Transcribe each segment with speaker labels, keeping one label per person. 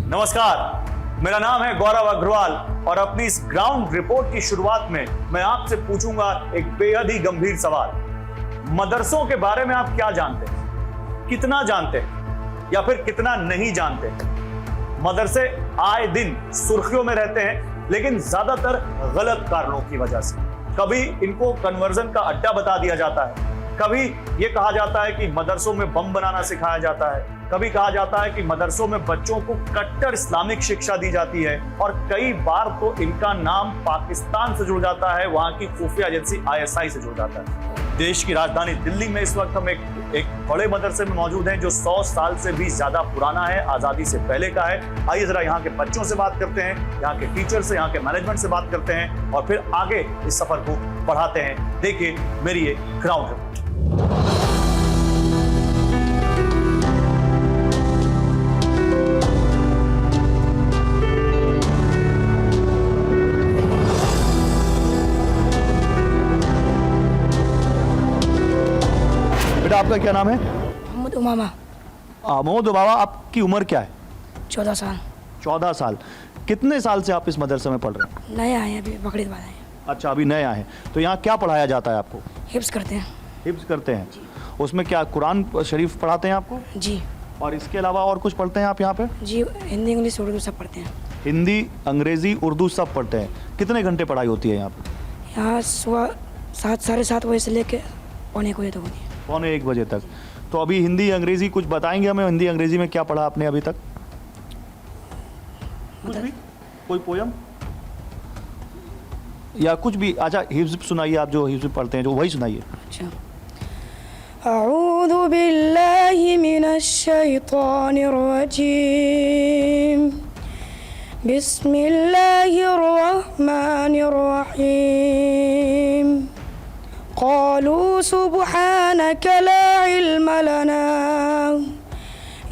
Speaker 1: नमस्कार, मेरा नाम है गौरव अग्रवाल और अपनी इस ग्राउंड रिपोर्ट की शुरुआत में मैं आपसे पूछूंगा एक बेहद ही गंभीर सवाल। मदरसों के बारे में आप क्या जानते हैं? कितना जानते हैं या फिर कितना नहीं जानते हैं? मदरसे आए दिन सुर्खियों में रहते हैं, लेकिन ज्यादातर गलत कारणों की वजह से। कभी इनको कन्वर्जन का अड्डा बता दिया जाता है, कभी ये कहा जाता है कि मदरसों में बम बनाना सिखाया जाता है, कभी कहा जाता है कि मदरसों में बच्चों को कट्टर इस्लामिक शिक्षा दी जाती है, और कई बार तो इनका नाम पाकिस्तान से जुड़ जाता है, वहां की खुफिया एजेंसी ISI से जुड़ जाता है। देश की राजधानी दिल्ली में इस वक्त हम एक बड़े मदरसे में मौजूद हैं जो 100 साल से भी ज्यादा पुराना है, आजादी से पहले का है। आइए जरा यहाँ के बच्चों से बात करते हैं, यहाँ के टीचर से, यहाँ के मैनेजमेंट से बात करते हैं और फिर आगे इस सफर को बढ़ाते हैं। देखिए मेरी ये ग्राउंड रिपोर्ट। बेटा आपका क्या नाम है?
Speaker 2: मोहम्मद उमामा।
Speaker 1: मोहम्मद उमामा, आपकी उम्र क्या है?
Speaker 2: 14 साल।
Speaker 1: 14 साल। कितने साल से आप इस मदरसे में पढ़ रहे हैं?
Speaker 2: नए आए हैं, अभी बकरीद बाद आए हैं।
Speaker 1: अच्छा, अभी नए आए हैं। तो यहाँ क्या पढ़ाया जाता है आपको?
Speaker 2: हिफ्स करते हैं।
Speaker 1: हिफ्ज करते हैं? उसमें क्या कुरान शरीफ पढ़ाते हैं आपको?
Speaker 2: जी।
Speaker 1: और इसके अलावा और कुछ पढ़ते हैं आप यहाँ पे?
Speaker 2: जी, हिंदी इंग्लिश उर्दू सब पढ़ते हैं।
Speaker 1: हिंदी अंग्रेजी उर्दू सब पढ़ते हैं। कितने घंटे पढ़ाई होती है यहाँ पे?
Speaker 2: यहाँ सुबह 7 साढ़े 7 बजे से लेके पौने 1 बजे तक होती है।
Speaker 1: पौने 1 बजे तक। तो अभी हिंदी अंग्रेजी कुछ बताएंगे हमें? हिंदी अंग्रेजी में क्या पढ़ा आपने अभी तक? कुछ भी? कोई पोयम या कुछ भी? अच्छा, हिफ्ज सुनाइए, आप जो हिफ्ज पढ़ते हैं जो वही सुनाइए।
Speaker 2: अच्छा। अऊज़ु बिल्लाहि मिनश शैतानिर रजीम, बिस्मिल्लाहिर रहमानिर रहीम, क़ालू सुब्हानक ला इल्म लना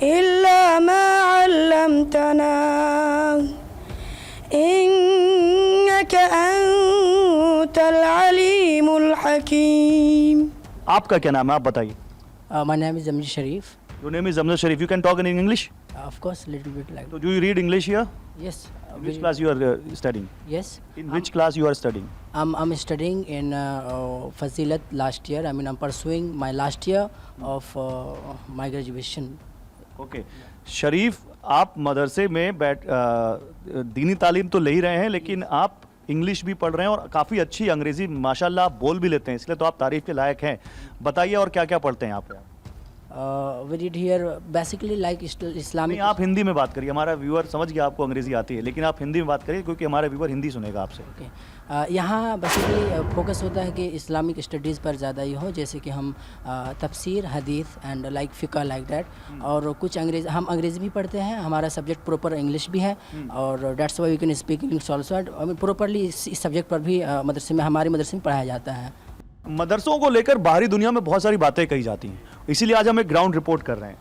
Speaker 2: इल्ला मा अल्लमतना इन्नका अंतल अलीमुल हकीम।
Speaker 1: आपका क्या नाम है, आप बताइए?
Speaker 3: My name is Zamjid Sharif.
Speaker 1: Your name is Zamjid Sharif. You can talk in English?
Speaker 3: Of course, little bit like.
Speaker 1: So do you read English here?
Speaker 3: Yes.
Speaker 1: Which class you are studying?
Speaker 3: Yes.
Speaker 1: In which class you are studying?
Speaker 3: I'm studying in Fazilat last year. I mean, I'm pursuing my last year of my graduation.
Speaker 1: Okay. शरीफ, आप मदरसे में दीनी तालीम तो ले ही रहे हैं, लेकिन आप इंग्लिश भी पढ़ रहे हैं और काफ़ी अच्छी अंग्रेज़ी माशाल्लाह आप बोल भी लेते हैं, इसलिए तो आप तारीफ़ के लायक हैं। बताइए और क्या क्या पढ़ते हैं आप?
Speaker 3: We did here basically like Islamic.
Speaker 1: नहीं, आप हिंदी में बात करिए, हमारा व्यूअर समझ गया आपको अंग्रेज़ी आती है, लेकिन आप हिंदी में बात करिए क्योंकि हमारा व्यूअर हिंदी सुनेगा आपसे।
Speaker 3: Okay. यहाँ बेसिकली फोकस होता है कि इस्लामिक स्टडीज़ पर ज़्यादा ही हो, जैसे कि हम तफसीर, हदीस एंड लाइक फ़िक़्ह लाइक दैट, और कुछ हम अंग्रेज़ी भी पढ़ते हैं। हमारा सब्जेक्ट प्रॉपर इंग्लिश भी है और that's why we can speak English also. I mean properly इस सब्जेक्ट पर भी मदरसे में, हमारे मदरसे में पढ़ाया जाता है।
Speaker 1: मदरसों को लेकर बाहरी दुनिया में बहुत सारी बातें कही जाती हैं, इसीलिए आज हम एक ग्राउंड रिपोर्ट कर रहे हैं।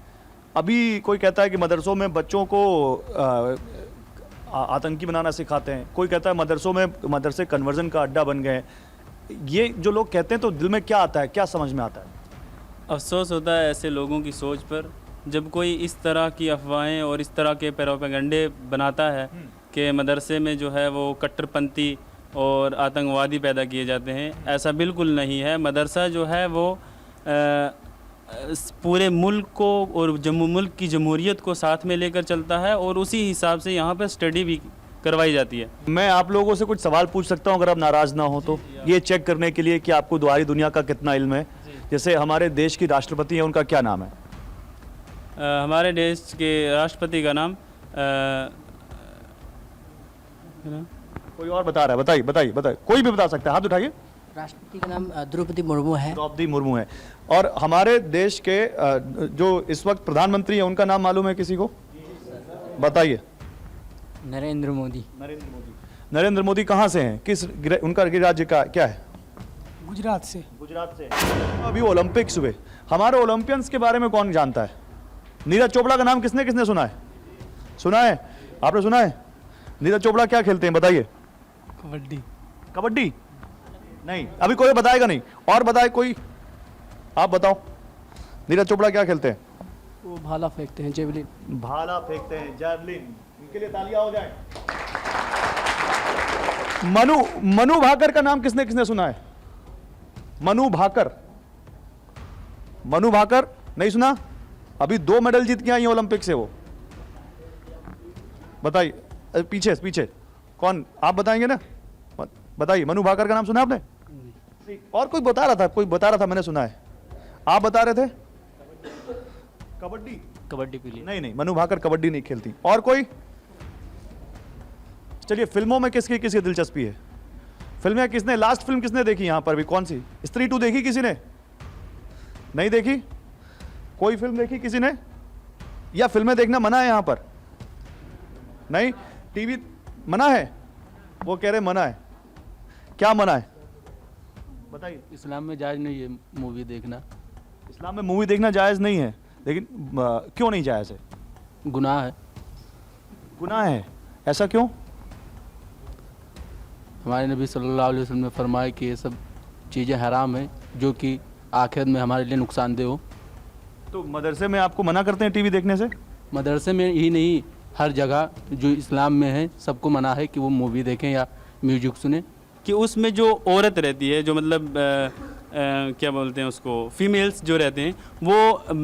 Speaker 1: अभी कोई कहता है कि मदरसों में बच्चों को आतंकी बनाना सिखाते हैं, कोई कहता है मदरसे कन्वर्जन का अड्डा बन गए। ये जो लोग कहते हैं तो दिल में क्या आता है, क्या समझ में आता है?
Speaker 4: अफसोस होता है ऐसे लोगों की सोच पर, जब कोई इस तरह की अफवाहें और इस तरह के प्रोपेगेंडे बनाता है कि मदरसे में जो है वो कट्टरपंथी और आतंकवादी पैदा किए जाते हैं। ऐसा बिल्कुल नहीं है। मदरसा जो है वो पूरे मुल्क को और मुल्क की जमहूरियत को साथ में लेकर चलता है और उसी हिसाब से यहाँ पर स्टडी भी करवाई जाती है।
Speaker 1: मैं आप लोगों से कुछ सवाल पूछ सकता हूँ अगर आप नाराज़ ना हो तो? ये चेक करने के लिए कि आपको बाहरी दुनिया का कितना इल्म है। जैसे हमारे देश की राष्ट्रपति हैं, उनका क्या नाम है?
Speaker 4: हमारे देश के राष्ट्रपति का नाम
Speaker 1: कोई और बता रहा है? बताइए बताइए बताइए, कोई भी बता सकता है, हाथ उठाइए।
Speaker 3: राष्ट्रपति का नाम द्रौपदी मुर्मू है।
Speaker 1: द्रौपदी मुर्मू है। और हमारे देश के जो इस वक्त प्रधानमंत्री हैं, उनका नाम मालूम है किसी को? बताइए।
Speaker 3: नरेंद्र मोदी।
Speaker 1: नरेंद्र मोदी। नरेंद्र मोदी कहाँ से हैं? किस उनका राज्य का क्या है?
Speaker 2: गुजरात से।
Speaker 1: गुजरात से। अभी ओलंपिक्स हुए, हमारे ओलंपियंस के बारे में कौन जानता है? नीरज चोपड़ा का नाम किसने किसने सुना है? सुना है? आपने सुना है? नीरज चोपड़ा क्या खेलते हैं बताइए?
Speaker 2: कबड्डी।
Speaker 1: कबड्डी नहीं, अभी कोई बताएगा नहीं। और बताए कोई? आप बताओ, नीरज चोपड़ा क्या खेलते हैं?
Speaker 5: वो भाला फेंकते हैं, जेवलिन।
Speaker 1: भाला फेंकते हैं, जैवलिन। इनके लिए तालियां हो जाए। मनु भाकर का नाम किसने किसने सुना है? मनु भाकर नहीं सुना? अभी 2 मेडल जीत के आई ओलंपिक से वो। बताइए, पीछे कौन, आप बताएंगे ना? बताइए, मनु भाकर का नाम सुना आपने? और कोई बता रहा था, मैंने सुना है। आप बता रहे थे? कबड्डी पीली। नहीं, मनु भाकर कबड्डी नहीं खेलती। और कोई? चलिए, फिल्मों में किसकी दिलचस्पी है? फिल्में किसने, लास्ट फिल्म किसने देखी यहां पर भी? कौन सी? स्त्री 2 देखी किसी ने? नहीं देखी? कोई फिल्म देखी किसी ने? या फिल्में देखना मना है यहां पर? नहीं, टीवी मना है? वो कह रहे मना है। क्या मना है बताइए?
Speaker 5: इस्लाम में जायज़ नहीं है मूवी देखना।
Speaker 1: इस्लाम में मूवी देखना जायज़ नहीं है, लेकिन क्यों नहीं जायज़ है?
Speaker 5: गुनाह है।
Speaker 1: गुनाह है, ऐसा क्यों?
Speaker 5: हमारे नबी सल्लल्लाहु अलैहि वसल्लम ने फरमाया कि ये सब चीज़ें हराम हैं जो कि आखिरत में हमारे लिए नुकसानदेह हो।
Speaker 1: तो मदरसे में आपको मना करते हैं टीवी देखने से?
Speaker 5: मदरसे में ही नहीं, हर जगह जो इस्लाम में है सबको मना है कि वो मूवी देखें या म्यूजिक सुने।
Speaker 4: कि उसमें जो औरत रहती है, जो मतलब क्या बोलते हैं उसको, फीमेल्स जो रहते हैं वो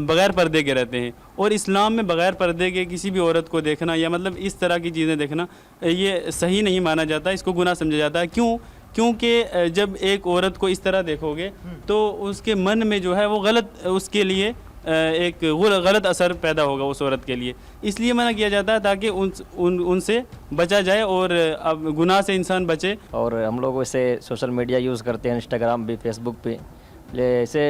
Speaker 4: बग़ैर पर्दे के रहते हैं, और इस्लाम में बग़ैर पर्दे के किसी भी औरत को देखना या मतलब इस तरह की चीज़ें देखना ये सही नहीं माना जाता, इसको गुनाह समझा जाता है। क्यों? क्योंकि जब एक औरत को इस तरह देखोगे तो उसके मन में जो है वो गलत, उसके लिए एक गलत असर पैदा होगा उस औरत के लिए, इसलिए मना किया जाता है ताकि उनसे बचा जाए और अब गुनाह से इंसान बचे।
Speaker 6: और हम लोग वैसे सोशल मीडिया यूज़ करते हैं, इंस्टाग्राम पे, फेसबुक पे, जैसे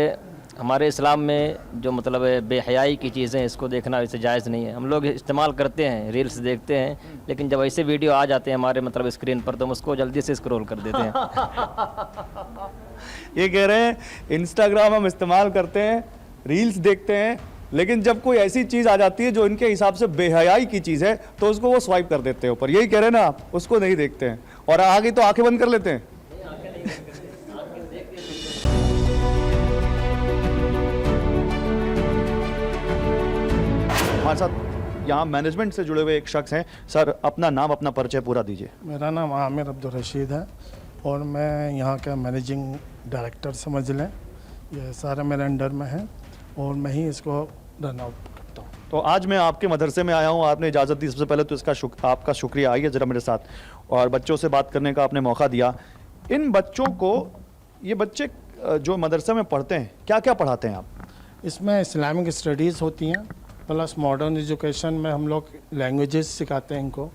Speaker 6: हमारे इस्लाम में जो मतलब बेहयाई की चीज़ें, इसको देखना वैसे जायज़ नहीं है। हम लोग इस्तेमाल करते हैं, रील्स देखते हैं, लेकिन जब ऐसे वीडियो आ जाते हैं हमारे मतलब स्क्रीन पर तो हम उसको जल्दी से स्क्रॉल कर देते हैं।
Speaker 1: ये कह रहे हैं इंस्टाग्राम हम इस्तेमाल करते हैं, रील्स देखते हैं, लेकिन जब कोई ऐसी चीज़ आ जाती है जो इनके हिसाब से बेहयाई की चीज़ है तो उसको वो स्वाइप कर देते हैं ऊपर। यही कह रहे हैं ना आप? उसको नहीं देखते हैं और आगे तो आंखें बंद कर लेते हैं। हमारे साथ यहाँ मैनेजमेंट से जुड़े हुए एक शख्स हैं। सर, अपना नाम, अपना परिचय पूरा दीजिए।
Speaker 7: मेरा नाम आमिर अब्दुल रशीद है और मैं यहाँ का मैनेजिंग डायरेक्टर समझ लें। ये सारा मेरे अंडर में है और मैं ही इसको रन आउट करता हूँ।
Speaker 1: तो आज मैं आपके मदरसे में आया हूँ, आपने इजाज़त दी, सबसे पहले तो इसका आपका शुक्रिया। आइए ज़रा मेरे साथ, और बच्चों से बात करने का आपने मौका दिया। इन बच्चों को, ये बच्चे जो मदरसे में पढ़ते हैं, क्या क्या पढ़ाते हैं आप?
Speaker 7: इसमें इस्लामिक स्टडीज़ होती हैं, प्लस मॉडर्न एजुकेशन में हम लोग लैंग्वेजेस सिखाते हैं इनको,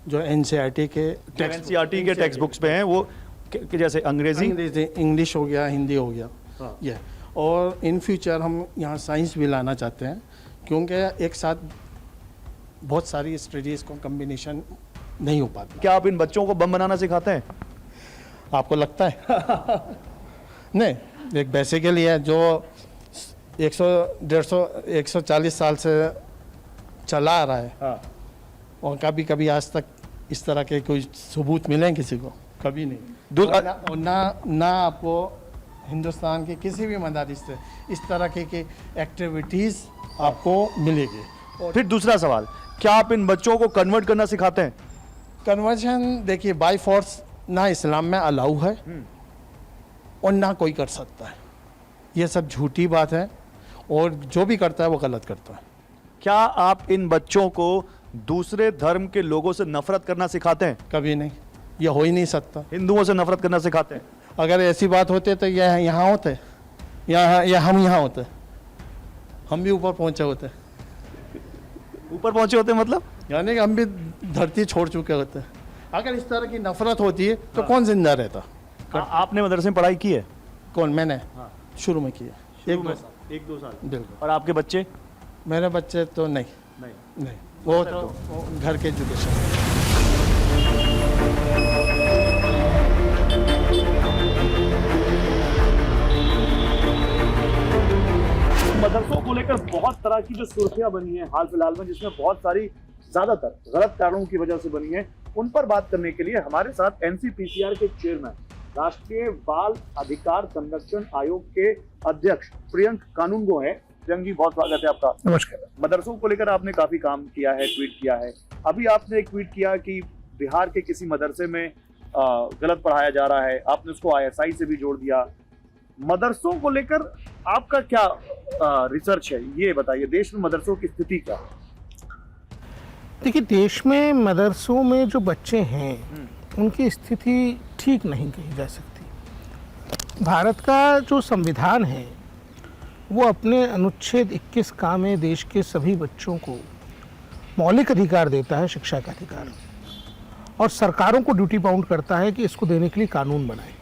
Speaker 7: जो NCERT के
Speaker 1: टेक्स्ट बुक्स पे हैं, वो जैसे अंग्रेज़ी,
Speaker 7: इंग्लिश हो गया, हिंदी हो गया। ये और इन फ्यूचर हम यहाँ साइंस भी लाना चाहते हैं, क्योंकि एक साथ बहुत सारी स्टडीज़ को कम्बिनेशन नहीं हो पाता।
Speaker 1: क्या आप इन बच्चों को बम बनाना सिखाते हैं?
Speaker 7: आपको लगता है? नहीं, एक बेसिकली है जो 100, 150, 140 साल से चला आ रहा है।
Speaker 1: हाँ।
Speaker 7: और कभी कभी आज तक इस तरह के कोई सबूत मिले किसी को? कभी नहीं। और ना आपको हिंदुस्तान के किसी भी मदारिस से इस तरह की एक्टिविटीज़ आपको मिलेगी। और
Speaker 1: फिर दूसरा सवाल, क्या आप इन बच्चों को कन्वर्ट करना सिखाते हैं?
Speaker 7: कन्वर्जन देखिए, बाय फोर्स ना इस्लाम में अलाउ है और ना कोई कर सकता है। ये सब झूठी बात है और जो भी करता है वो गलत करता है।
Speaker 1: क्या आप इन बच्चों को दूसरे धर्म के लोगों से नफरत करना सिखाते हैं?
Speaker 7: कभी नहीं, ये हो ही नहीं सकता।
Speaker 1: हिंदुओं से नफरत करना सिखाते हैं?
Speaker 7: अगर ऐसी बात होती तो यह यहाँ होते, या हम यहाँ होते, हम भी ऊपर पहुँचे होते।
Speaker 1: ऊपर पहुंचे होते मतलब?
Speaker 7: यानी कि हम भी धरती छोड़ चुके होते। अगर इस तरह की नफरत होती है तो कौन जिंदा रहता?
Speaker 1: आपने मदरसे में पढ़ाई की है?
Speaker 7: कौन? मैंने शुरू में किया,
Speaker 1: 1-2 साल।
Speaker 7: बिल्कुल।
Speaker 1: और आपके बच्चे?
Speaker 7: मेरे बच्चे तो नहीं, वो तो घर के एजुकेशन।
Speaker 1: मदरसों को लेकर बहुत तरह की जो सुर्खियां बनी है हाल फिलहाल में, जिसमें बहुत सारी ज्यादातर गलत कारणों की वजह से बनी है, उन पर बात करने के लिए हमारे साथ NCPCR के चेयरमैन, राष्ट्रीय बाल अधिकार संरक्षण आयोग के अध्यक्ष प्रियंक कानूनगो हैं। प्रियंक जी, बहुत स्वागत है आपका।
Speaker 8: नमस्कार।
Speaker 1: मदरसों को लेकर आपने काफी काम किया है, ट्वीट किया है। अभी आपने एक ट्वीट किया कि बिहार के किसी मदरसे में गलत पढ़ाया जा रहा है, आपने उसको ISI से भी जोड़ दिया। मदरसों को लेकर आपका क्या रिसर्च है, ये बताइए, देश में मदरसों की स्थिति क्या है?
Speaker 8: देखिए, देश में मदरसों में जो बच्चे हैं उनकी स्थिति ठीक नहीं कही जा सकती। भारत का जो संविधान है वो अपने अनुच्छेद 21 का में देश के सभी बच्चों को मौलिक अधिकार देता है, शिक्षा का अधिकार, और सरकारों को ड्यूटी बाउंड करता है कि इसको देने के लिए कानून बनाए।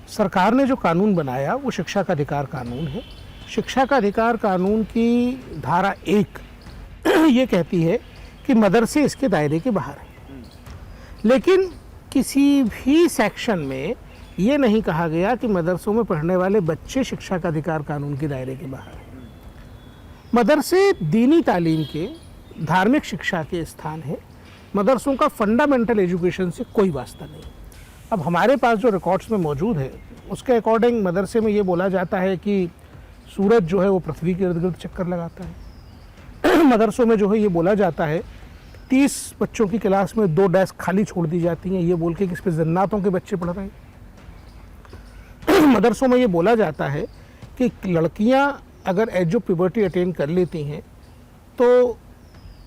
Speaker 8: सरकार ने जो कानून बनाया वो शिक्षा का अधिकार कानून है। शिक्षा का अधिकार कानून की धारा 1 ये कहती है कि मदरसे इसके दायरे के बाहर हैं, लेकिन किसी भी सेक्शन में ये नहीं कहा गया कि मदरसों में पढ़ने वाले बच्चे शिक्षा का अधिकार कानून के दायरे के बाहर हैं। मदरसे दीनी तालीम के, धार्मिक शिक्षा के स्थान है। मदरसों का फंडामेंटल एजुकेशन से कोई वास्ता नहीं। अब हमारे पास जो रिकॉर्ड्स में मौजूद है उसके अकॉर्डिंग मदरसे में ये बोला जाता है कि सूरज जो है वो पृथ्वी के इर्द गिर्द चक्कर लगाता है। मदरसों में जो है ये बोला जाता है 30 बच्चों की क्लास में 2 डेस्क खाली छोड़ दी जाती हैं, ये बोल के कि इस पर जन्नातों के बच्चे पढ़ रहे हैं। मदरसों में ये बोला जाता है कि लड़कियां अगर एज ऑफ प्यूबर्टी अटेन कर लेती हैं तो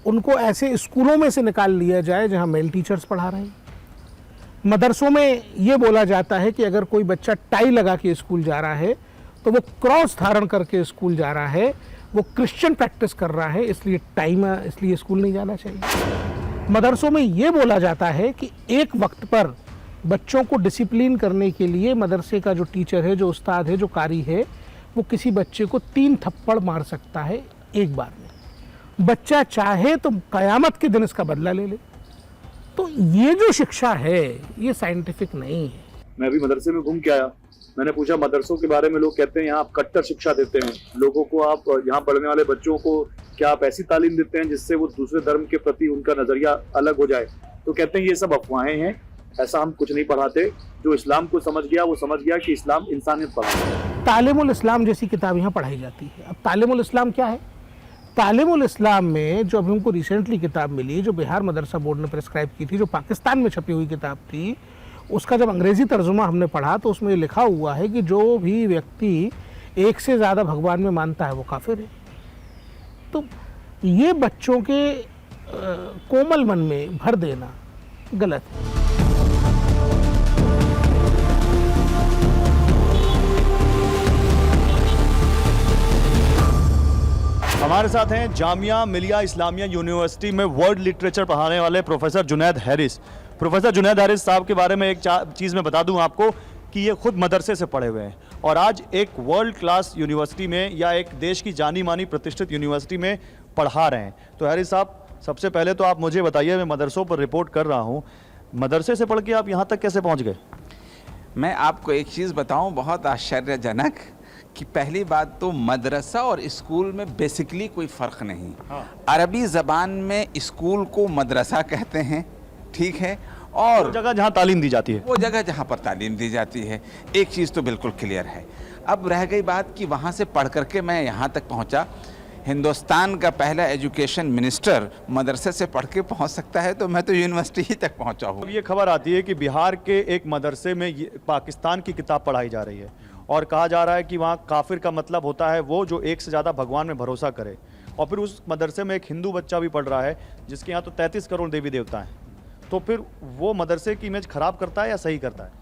Speaker 8: उनको ऐसे स्कूलों में से निकाल लिया जाए जहां मेल टीचर्स पढ़ा रहे हैं। मदरसों में ये बोला जाता है कि अगर कोई बच्चा टाई लगा के स्कूल जा रहा है तो वो क्रॉस धारण करके स्कूल जा रहा है, वो क्रिश्चियन प्रैक्टिस कर रहा है, इसलिए स्कूल नहीं जाना चाहिए। मदरसों में ये बोला जाता है कि एक वक्त पर बच्चों को डिसिप्लिन करने के लिए मदरसे का जो टीचर है, जो उस्ताद है, जो कारी है, वो किसी बच्चे को 3 थप्पड़ मार सकता है एक बार में। बच्चा चाहे तो कयामत के दिन इसका बदला ले ले। तो ये जो शिक्षा है ये साइंटिफिक नहीं है।
Speaker 1: मैं अभी मदरसे में घूम के आया, मैंने पूछा मदरसों के बारे में, लोग कहते हैं यहाँ आप कट्टर शिक्षा देते हैं लोगों को, आप यहाँ पढ़ने वाले बच्चों को क्या आप ऐसी तालीम देते हैं जिससे वो दूसरे धर्म के प्रति उनका नजरिया अलग हो जाए? तो कहते हैं ये सब अफवाहें हैं, ऐसा हम कुछ नहीं पढ़ाते। जो इस्लाम को समझ गया वो समझ गया कि इस्लाम इंसानियत पढ़ाता है।
Speaker 8: तालीमुल इस्लाम जैसी किताब यहाँ पढ़ाई जाती है। अब तालीमुल इस्लाम क्या है? तालीमुल इस्लाम में जो अभी हमको रिसेंटली किताब मिली, जो बिहार मदरसा बोर्ड ने प्रेस्क्राइब की थी, जो पाकिस्तान में छपी हुई किताब थी, उसका जब अंग्रेज़ी तर्जुमा हमने पढ़ा तो उसमें लिखा हुआ है कि जो भी व्यक्ति एक से ज़्यादा भगवान में मानता है वो काफिर है। तो ये बच्चों के कोमल मन में भर देना गलत है।
Speaker 1: हमारे साथ हैं जामिया मिलिया इस्लामिया यूनिवर्सिटी में वर्ल्ड लिटरेचर पढ़ाने वाले professor Junaid Harris. Professor Junaid Harris साहब के बारे में एक चीज़ मैं बता दूं आपको कि ये खुद मदरसे से पढ़े हुए हैं और आज एक वर्ल्ड क्लास यूनिवर्सिटी में या एक देश की जानी मानी प्रतिष्ठित यूनिवर्सिटी में पढ़ा रहे हैं। तो हैरिस साहब, सबसे पहले तो आप मुझे बताइए, मैं मदरसों पर रिपोर्ट कर रहा हूँ, मदरसे से पढ़ के आप यहाँ तक कैसे पहुँच गए?
Speaker 9: मैं आपको एक चीज़ बताऊँ बहुत आश्चर्यजनक, कि पहली बात तो मदरसा और स्कूल में बेसिकली कोई फ़र्क नहीं। अरबी ज़बान में स्कूल को मदरसा कहते हैं, ठीक है, और
Speaker 1: वो जगह जहाँ तालीम दी जाती है,
Speaker 9: वो जगह जहाँ पर तालीम दी जाती है। एक चीज़ तो बिल्कुल क्लियर है। अब रह गई बात कि वहाँ से पढ़ करके मैं यहाँ तक पहुँचा। हिंदुस्तान का पहला एजुकेशन मिनिस्टर मदरसे से पढ़ के पहुँच सकता है, तो मैं तो यूनिवर्सिटी ही तक पहुँचा हूँ।
Speaker 1: अब ये खबर आती है कि बिहार के एक मदरसे में पाकिस्तान की किताब पढ़ाई जा रही है और कहा जा रहा है कि वहाँ काफिर का मतलब होता है वो जो एक से ज़्यादा भगवान में भरोसा करे, और फिर उस मदरसे में एक हिंदू बच्चा भी पढ़ रहा है जिसके यहाँ तो 33 करोड़ देवी देवता हैं। तो फिर वो मदरसे की इमेज ख़राब करता है या सही करता है?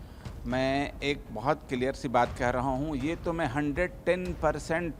Speaker 9: मैं एक बहुत क्लियर सी बात कह रहा हूँ, ये तो मैं 110%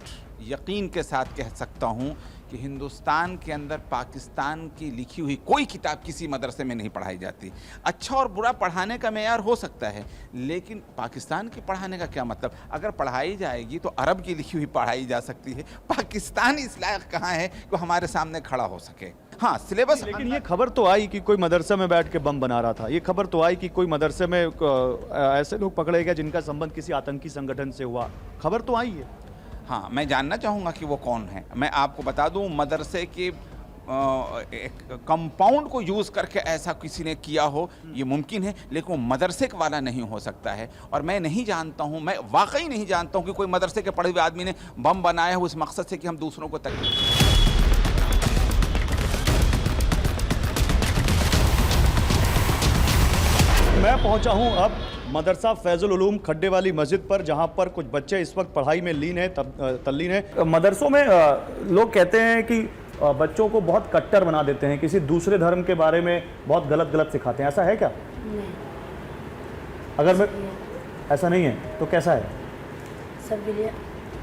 Speaker 9: यकीन के साथ कह सकता हूँ कि हिंदुस्तान के अंदर पाकिस्तान की लिखी हुई कोई किताब किसी मदरसे में नहीं पढ़ाई जाती। अच्छा और बुरा पढ़ाने का मेयार हो सकता है, लेकिन पाकिस्तान की पढ़ाने का क्या मतलब? अगर पढ़ाई जाएगी तो अरब की लिखी हुई पढ़ाई जा सकती है। पाकिस्तान इस लायक कहाँ है कि हमारे सामने खड़ा हो सके? हाँ, सिलेबस।
Speaker 1: लेकिन ये खबर तो आई कि कोई मदरसे में बैठ के बम बना रहा था, ये खबर तो आई कि कोई मदरसे में ऐसे लोग पकड़े गए जिनका संबंध किसी आतंकी संगठन से हुआ, खबर तो आई है।
Speaker 9: हाँ, मैं जानना चाहूँगा कि वो कौन है। मैं आपको बता दूँ, मदरसे के एक कंपाउंड को यूज़ करके ऐसा किसी ने किया हो, ये मुमकिन है, लेकिन वो मदरसे वाला नहीं हो सकता है। और मैं नहीं जानता हूँ, मैं वाकई नहीं जानता हूँ कि कोई मदरसे के पढ़े हुए आदमी ने बम बनाया हो उस मकसद से कि हम दूसरों को तकलीफ।
Speaker 1: मैं पहुंचा हूं अब मदरसा फैजुल उलूम खड्डे वाली मस्जिद पर, जहां पर कुछ बच्चे इस वक्त पढ़ाई में लीन है, तल्लीन है। मदरसों में लोग कहते हैं कि बच्चों को बहुत कट्टर बना देते हैं, किसी दूसरे धर्म के बारे में बहुत गलत गलत सिखाते हैं, ऐसा है क्या?
Speaker 10: नहीं,
Speaker 1: अगर मैं ऐसा नहीं है तो कैसा है?
Speaker 10: सबके लिए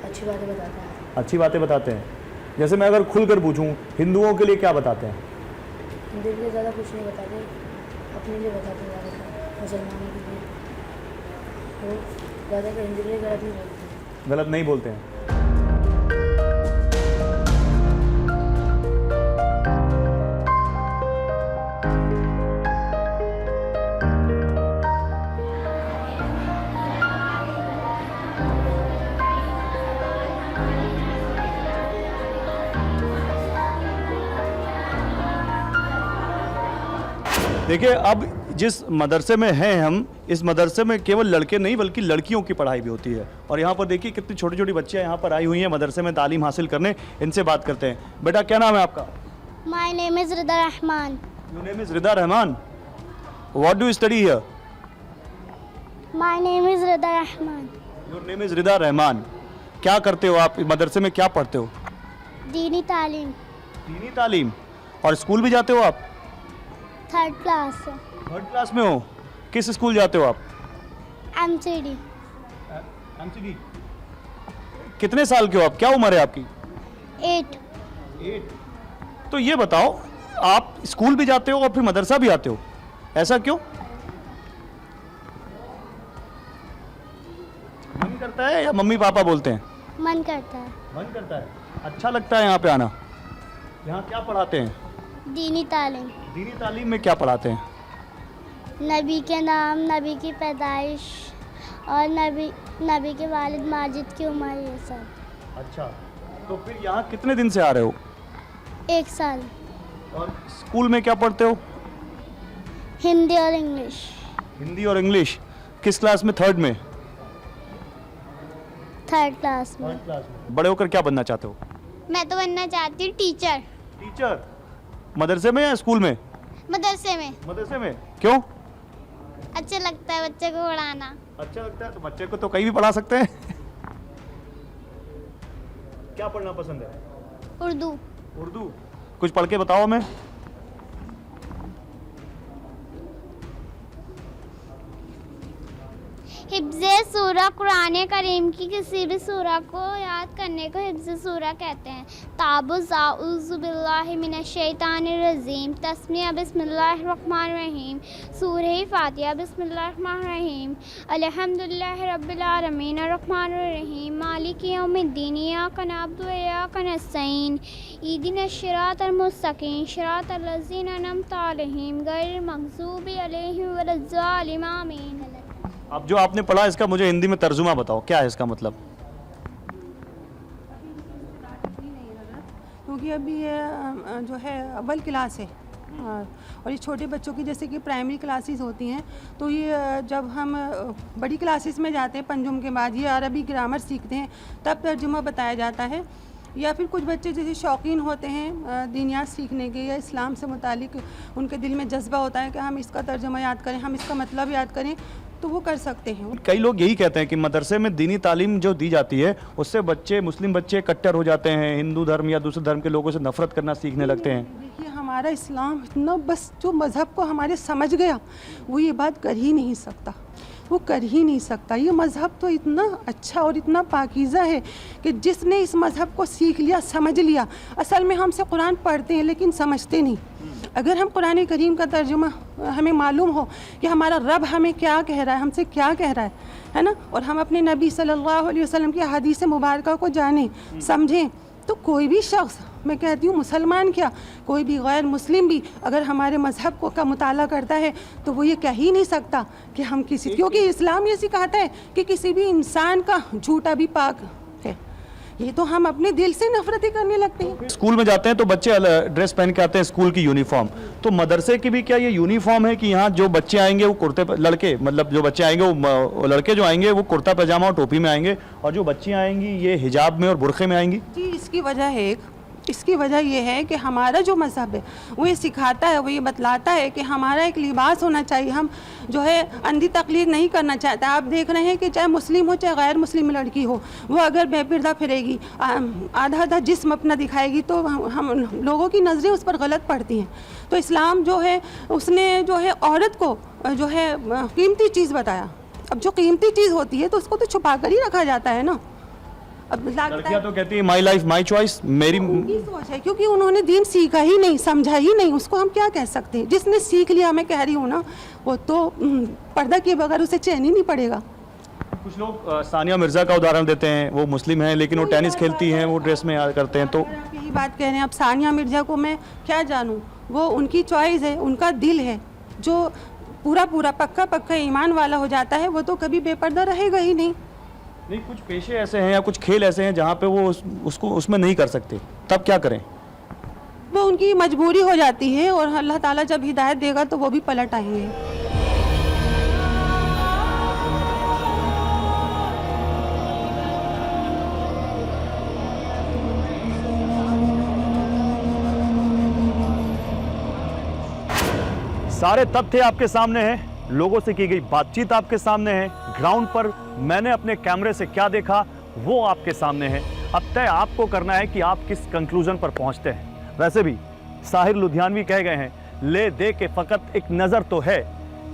Speaker 10: अच्छी बातें बताते हैं।
Speaker 1: अच्छी बातें बताते हैं। जैसे मैं अगर खुलकर पूछूं, हिंदुओं के लिए क्या बताते हैं?
Speaker 10: हिंदू के लिए ज़्यादा कुछ नहीं बताते, अपने लिए बताते हैं ज़्यादातर, मुसलमानों के लिए। वो ज़्यादातर हिंदू के लिए गलत नहीं बोलते।
Speaker 1: गलत नहीं बोलते हैं। देखिए, अब जिस मदरसे में हैं हम, इस मदरसे में केवल लड़के नहीं बल्कि लड़कियों की पढ़ाई भी होती है। और यहाँ पर देखिए कितनी छोटी छोटी बच्चियाँ यहाँ पर आई हुई हैं मदरसे में तालीम हासिल करने। इनसे बात करते हैं। बेटा, क्या नाम है आपका?
Speaker 11: My name is Rida Rahman.
Speaker 1: Your name is Rida Rahman. What do you study here?
Speaker 11: My name is Rida Rahman.
Speaker 1: Your name is Rida Rahman. क्या करते हो आप मदरसे में, क्या पढ़ते हो?
Speaker 11: दीनी तालीम।
Speaker 1: दीनी तालीम। और स्कूल भी जाते हो आप?
Speaker 11: 3rd क्लास से।
Speaker 1: 3rd क्लास में हो। किस स्कूल जाते हो आप?
Speaker 11: MCD।
Speaker 1: MCD। कितने साल के हो आप? क्या उम्र है आपकी?
Speaker 11: 8।
Speaker 1: तो ये बताओ, आप स्कूल भी जाते हो और फिर मदरसा भी आते हो, ऐसा क्यों? मन करता है या मम्मी पापा बोलते हैं?
Speaker 11: मन करता है।
Speaker 1: मन करता है। अच्छा लगता है यहाँ पे आना? यहाँ क्या पढ़ाते हैं?
Speaker 11: दीनी तालीम।
Speaker 1: दीनी तालीम में क्या पढ़ाते हैं?
Speaker 11: नबी के नाम, नबी की पैदाइश और नबी के वालिद माजिद की उम्र, ये सब।
Speaker 1: अच्छा, तो फिर यहाँ कितने दिन से आ रहे हो?
Speaker 11: 1 साल।
Speaker 1: और स्कूल में क्या पढ़ते हो?
Speaker 11: हिंदी और इंग्लिश।
Speaker 1: हिंदी और इंग्लिश। किस क्लास में? 3rd में।
Speaker 11: 3rd क्लास में।
Speaker 1: बड़े होकर क्या बनना चाहते हो?
Speaker 11: मैं तो बनना चाहती हूँ टीचर।
Speaker 1: टीचर। मदरसे में या स्कूल में?
Speaker 11: मदरसे में।
Speaker 1: मदरसे में। क्यों?
Speaker 11: अच्छा लगता है बच्चे को पढ़ाना।
Speaker 1: अच्छा लगता है तो बच्चे को तो कहीं भी पढ़ा सकते हैं। क्या पढ़ना पसंद है?
Speaker 11: उर्दू।
Speaker 1: उर्दू। कुछ पढ़ के बताओ हमें।
Speaker 11: हिफ्ज़े सूरा कुरान करीम की किसी भी सूरा को याद करने को हिफ्ज़े सूरा कहते हैं। ताबुज़ आऊज़ु बिल्लाहि मिनश शैतानिर रजीम, तस्मिया बिस्मिल्लाहिर रहमानिर रहीम, सूरह फातिहा बिस्मिल्लाहिर रहमानिर रहीम, अल्हम्दुलिल्लाहि रब्बिल आलमीन अर्रहमानिर रहीम, मालिकि यौमिद्दीन, इय्याका नअबुदु व इय्याका नस्तईन, इहदिनश सिरातल मुस्तकीम, सिरातल लज़ीना अनअमता अलैहिम, गैरिल मग़ज़ूबि अलैहिम वलज़्ज़ालिमीन, आमीन।
Speaker 1: अब जो आपने पढ़ा इसका मुझे हिंदी में तर्जुमा बताओ, क्या है इसका मतलब?
Speaker 12: क्योंकि अभी ये जो है अव्वल क्लास है और ये छोटे बच्चों की जैसे कि प्राइमरी क्लासेस होती हैं, तो ये जब हम बड़ी क्लासेस में जाते हैं पंजुम के बाद ये अरबी ग्रामर सीखते हैं तब तर्जुमा बताया जाता है। या फिर कुछ बच्चे जैसे शौकीन होते हैं दीनियात सीखने के या इस्लाम से मुतालिक उनके दिल में जज्बा होता है कि हम इसका तर्जुमा याद करें, हम इसका मतलब याद करें, तो वो कर सकते हैं।
Speaker 1: कई लोग यही कहते हैं कि मदरसे में दीनी तालीम जो दी जाती है उससे बच्चे, मुस्लिम बच्चे कट्टर हो जाते हैं, हिंदू धर्म या दूसरे धर्म के लोगों से नफरत करना सीखने लगते हैं।
Speaker 12: देखिए, हमारा इस्लाम इतना, बस जो मज़हब को हमारे समझ गया वो ये बात कर ही नहीं सकता, वो कर ही नहीं सकता। ये मज़हब तो इतना अच्छा और इतना पाकीज़ा है कि जिसने इस मज़हब को सीख लिया, समझ लिया। असल में हमसे कुरान पढ़ते हैं लेकिन समझते नहीं। अगर हम कुरान करीम का तर्जुमा हमें मालूम हो कि हमारा रब हमें क्या कह रहा है, हमसे क्या कह रहा है ना, और हम अपने नबी सल्लल्लाहु अलैहि वसल्लम की हदीस मुबारका को जानें, समझें, तो कोई भी शख्स, मैं कहती हूँ मुसलमान क्या, कोई भी गैर मुस्लिम भी अगर हमारे मज़हब को का मुताला करता है तो वो ये कह ही नहीं सकता कि हम किसी, क्योंकि इस्लाम ये सिखाता है कि किसी भी इंसान का झूठा भी पाक है, ये तो हम अपने दिल से नफरत ही करने लगते हैं।
Speaker 1: स्कूल में जाते हैं तो बच्चे ड्रेस पहन के आते हैं, स्कूल की यूनिफॉर्म। तो मदरसे की भी क्या ये यूनिफॉर्म है कि यहाँ जो बच्चे आएंगे वो कुर्ते लड़के, मतलब जो बच्चे आएंगे वो लड़के जो आएंगे वो कुर्ता पैजामा और टोपी में आएंगे, और जो बच्चियाँ आएंगी ये हिजाब में और बुरखे में आएंगी?
Speaker 12: जी, इसकी वजह है इसकी वजह ये है कि हमारा जो मज़हब है वो ये सिखाता है, वो ये बतलाता है कि हमारा एक लिबास होना चाहिए। हम जो है अंधी तकलीद नहीं करना चाहता। आप देख रहे हैं कि चाहे मुस्लिम हो चाहे गैर मुस्लिम लड़की हो, वो अगर बेपर्दा फिरेगी, आधा आधा जिस्म अपना दिखाएगी, तो हम लोगों की नज़रें उस पर गलत पड़ती हैं। तो इस्लाम जो है उसने जो है औरत को जो है कीमती चीज़ बताया। अब जो कीमती चीज़ होती है तो उसको तो छुपा कर ही रखा जाता है ना। अब
Speaker 1: लड़कियां तो कहती है माई लाइफ माई चॉइस, मेरी
Speaker 12: उनकी सोच है, क्योंकि उन्होंने दीन सीखा ही नहीं, समझा ही नहीं। उसको हम क्या कह सकते हैं? जिसने सीख लिया, मैं कह रही हूँ ना, वो तो पर्दा किए बगैर उसे चैन ही नहीं पड़ेगा।
Speaker 1: कुछ लोग सानिया मिर्जा का उदाहरण देते हैं, वो मुस्लिम हैं लेकिन वो टेनिस खेलती हैं, वो ड्रेस में करते हैं। तो
Speaker 12: आप यही बात कह रहे हैं। अब सानिया मिर्जा को मैं क्या जानूँ, वो उनकी चॉइस है, उनका दिल है। जो पूरा पूरा पक्का ईमान वाला हो जाता है वो तो कभी बेपर्दा रहेगा ही नहीं।
Speaker 1: नहीं, कुछ पेशे ऐसे हैं या कुछ खेल ऐसे हैं जहाँ पे वो उसको उसमें नहीं कर सकते, तब क्या करें?
Speaker 12: वो उनकी मजबूरी हो जाती है, और अल्लाह ताला जब हिदायत देगा तो वो भी पलट आएंगे।
Speaker 1: सारे तथ्य आपके सामने हैं, लोगों से की गई बातचीत आपके सामने है, ग्राउंड पर मैंने अपने कैमरे से क्या देखा वो आपके सामने है। अब तय आपको करना है कि आप किस कंक्लूजन पर पहुंचते हैं। वैसे भी साहिर लुधियानवी कह गए हैं, ले दे के फकत एक नज़र तो है,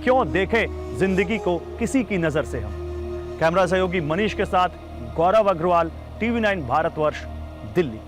Speaker 1: क्यों देखें जिंदगी को किसी की नज़र से हम। कैमरा सहयोगी मनीष के साथ गौरव अग्रवाल, TV9 भारतवर्ष, दिल्ली।